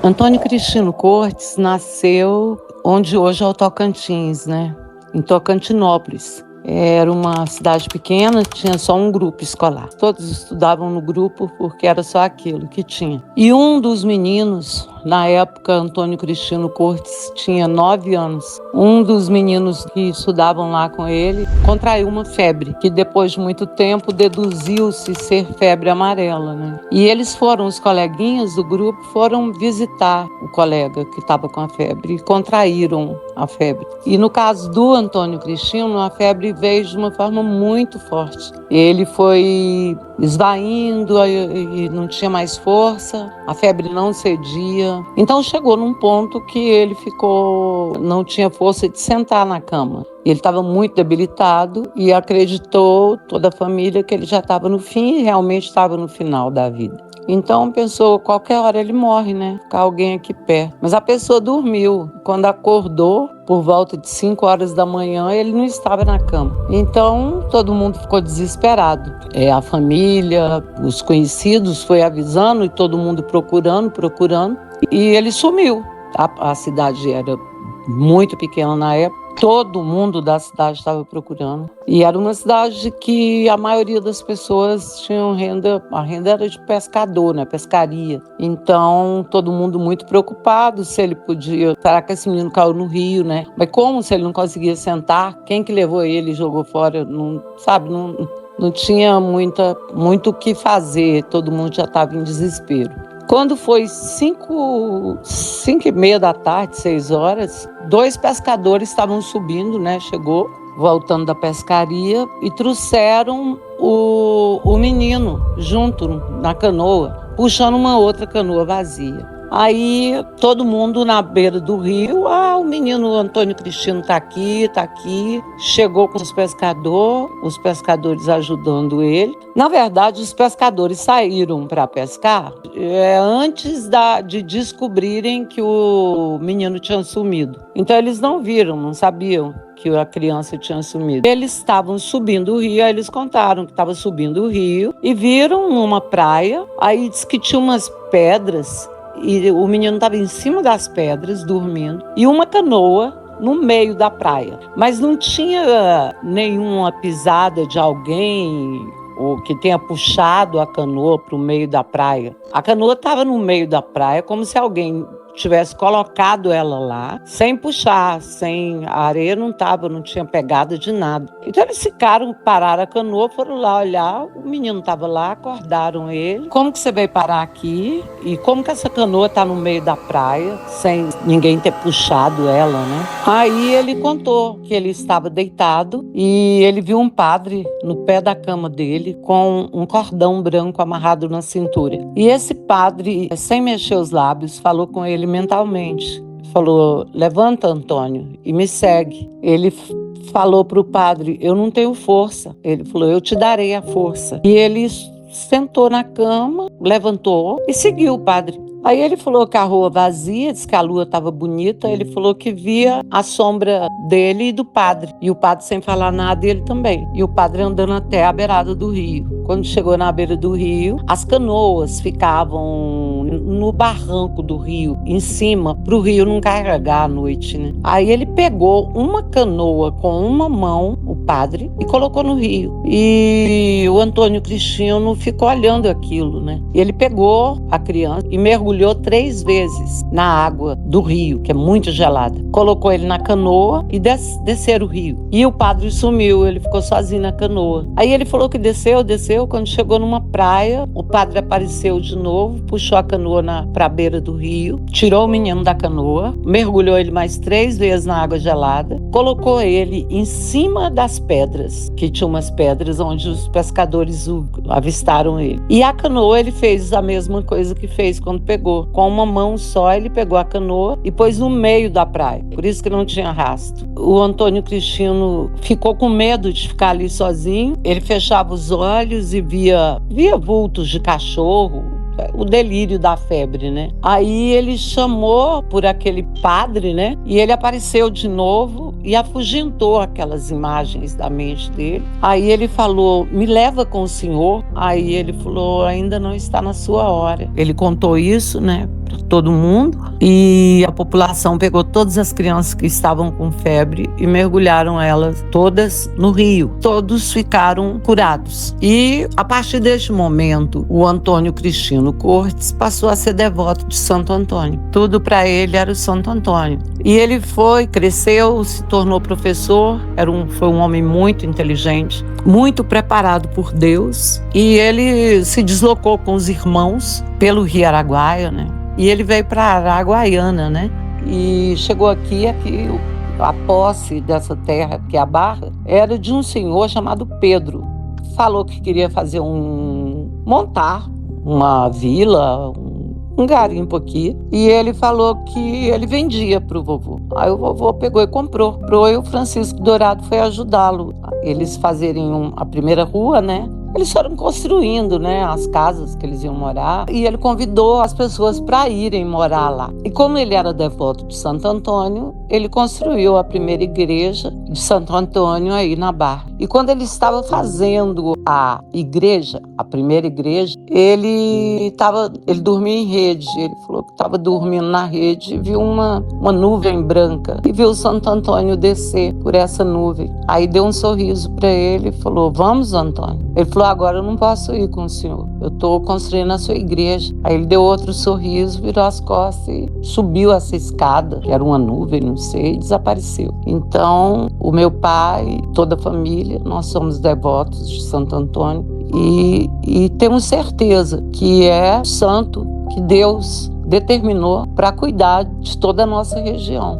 Antônio Cristino Cortes nasceu onde hoje é o Tocantins, né? Em Tocantinópolis. Era uma cidade pequena, tinha só um grupo escolar. Todos estudavam no grupo porque era só aquilo que tinha. E um dos meninos, na época, Antônio Cristino Cortes tinha 9 anos. Um dos meninos que estudavam lá com ele contraiu uma febre, que depois de muito tempo deduziu-se ser febre amarela, né? E eles foram, os coleguinhas do grupo, foram visitar o colega que estava com a febre e contraíram a febre. E no caso do Antônio Cristino, a febre veio de uma forma muito forte. Ele foi esvaindo e não tinha mais força, a febre não cedia. Então chegou num ponto que ele não tinha força de sentar na cama. Ele estava muito debilitado e acreditou toda a família que ele já estava no fim e realmente estava no final da vida. Então pensou, qualquer hora ele morre, né? Ficar alguém aqui perto. Mas a pessoa dormiu. Quando acordou, por volta de 5 horas da manhã, ele não estava na cama. Então todo mundo ficou desesperado. A família, os conhecidos foi avisando e todo mundo procurando. E ele sumiu. A cidade era muito pequena na época. Todo mundo da cidade estava procurando. E era uma cidade que a maioria das pessoas tinham renda, a renda era de pescador, né? Pescaria. Então, todo mundo muito preocupado se ele podia. Será que esse menino caiu no rio, né? Mas como se ele não conseguia sentar? Quem que levou ele e jogou fora? Não, sabe, não tinha muito o que fazer. Todo mundo já estava em desespero. Quando foi 5h30 da tarde, 6 horas, 2 pescadores estavam subindo, né? Chegou, voltando da pescaria, e trouxeram o menino junto na canoa, puxando uma outra canoa vazia. Aí todo mundo na beira do rio, o menino Antônio Cristino está aqui. Chegou com os pescadores ajudando ele. Na verdade, os pescadores saíram para pescar antes de descobrirem que o menino tinha sumido. Então eles não viram, não sabiam que a criança tinha sumido. Eles estavam subindo o rio, aí eles contaram que estava subindo o rio e viram uma praia, aí disse que tinha umas pedras e o menino estava em cima das pedras, dormindo, e uma canoa no meio da praia. Mas não tinha nenhuma pisada de alguém ou que tenha puxado a canoa para o meio da praia. A canoa estava no meio da praia, como se alguém tivesse colocado ela lá, sem puxar, a areia não tinha pegada de nada. Então eles pararam a canoa, foram lá olhar, o menino estava lá, acordaram ele. Como que você veio parar aqui? E como que essa canoa está no meio da praia, sem ninguém ter puxado ela, né? Aí ele contou que ele estava deitado e ele viu um padre no pé da cama dele com um cordão branco amarrado na cintura. E esse padre, sem mexer os lábios, falou com ele mentalmente. Falou: levanta, Antônio, e me segue. Ele falou para o padre: eu não tenho força. Ele falou: eu te darei a força. E ele sentou na cama, levantou e seguiu o padre. Aí ele falou que a rua vazia, disse que a lua estava bonita. Ele falou que via a sombra dele e do padre. E o padre sem falar nada, ele também. E o padre andando até a beirada do rio. Quando chegou na beira do rio, as canoas ficavam no barranco do rio, em cima, para o rio não carregar à noite, né? Aí ele pegou uma canoa com uma mão, o padre, e colocou no rio. E o Antônio Cristino ficou olhando aquilo, né? E ele pegou a criança e mergulhou 3 vezes na água do rio, que é muito gelada. Colocou ele na canoa e desceram o rio. E o padre sumiu, ele ficou sozinho na canoa. Aí ele falou que desceu. Quando chegou numa praia, o padre apareceu de novo, puxou a canoa para a beira do rio, tirou o menino da canoa, mergulhou ele mais 3 vezes na água gelada, colocou ele em cima das pedras, que tinha umas pedras onde os pescadores avistaram ele. E a canoa, ele fez a mesma coisa que fez quando pegou. Com uma mão só, ele pegou a canoa e pôs no meio da praia. Por isso que não tinha rastro. O Antônio Cristino ficou com medo de ficar ali sozinho. Ele fechava os olhos e via vultos de cachorro, o delírio da febre, né? Aí ele chamou por aquele padre, né? E ele apareceu de novo e afugentou aquelas imagens da mente dele. Aí ele falou: me leva com o senhor. Aí ele falou: ainda não está na sua hora. Ele contou isso, né, para todo mundo, e a população pegou todas as crianças que estavam com febre e mergulharam elas todas no rio. Todos ficaram curados. E a partir deste momento, o Antônio Cristino Cortes passou a ser devoto de Santo Antônio. Tudo para ele era o Santo Antônio. E ele cresceu, se tornou professor, foi um homem muito inteligente, muito preparado por Deus, e ele se deslocou com os irmãos pelo Rio Araguaia, né? E ele veio para Araguaiana, né? E chegou aqui a posse dessa terra, que é a Barra, era de um senhor chamado Pedro. Falou que queria montar uma vila, um garimpo aqui, e ele falou que ele vendia para o vovô. Aí o vovô pegou e comprou. E o Francisco Dourado foi ajudá-lo. Eles fazerem a primeira rua, né? Eles foram construindo, né, as casas que eles iam morar, e ele convidou as pessoas para irem morar lá. E como ele era devoto de Santo Antônio, ele construiu a primeira igreja de Santo Antônio aí na Barra. E quando ele estava fazendo a igreja, a primeira igreja, ele dormia em rede. Ele falou que estava dormindo na rede e viu uma nuvem branca e viu Santo Antônio descer por essa nuvem. Aí deu um sorriso para ele e falou: "Vamos, Antônio." Ele falou: "Agora eu não posso ir com o senhor, eu estou construindo a sua igreja." Aí ele deu outro sorriso, virou as costas e subiu essa escada, que era uma nuvem, não sei, e desapareceu. Então, o meu pai, toda a família, nós somos devotos de Santo Antônio e temos certeza que é santo que Deus determinou para cuidar de toda a nossa região.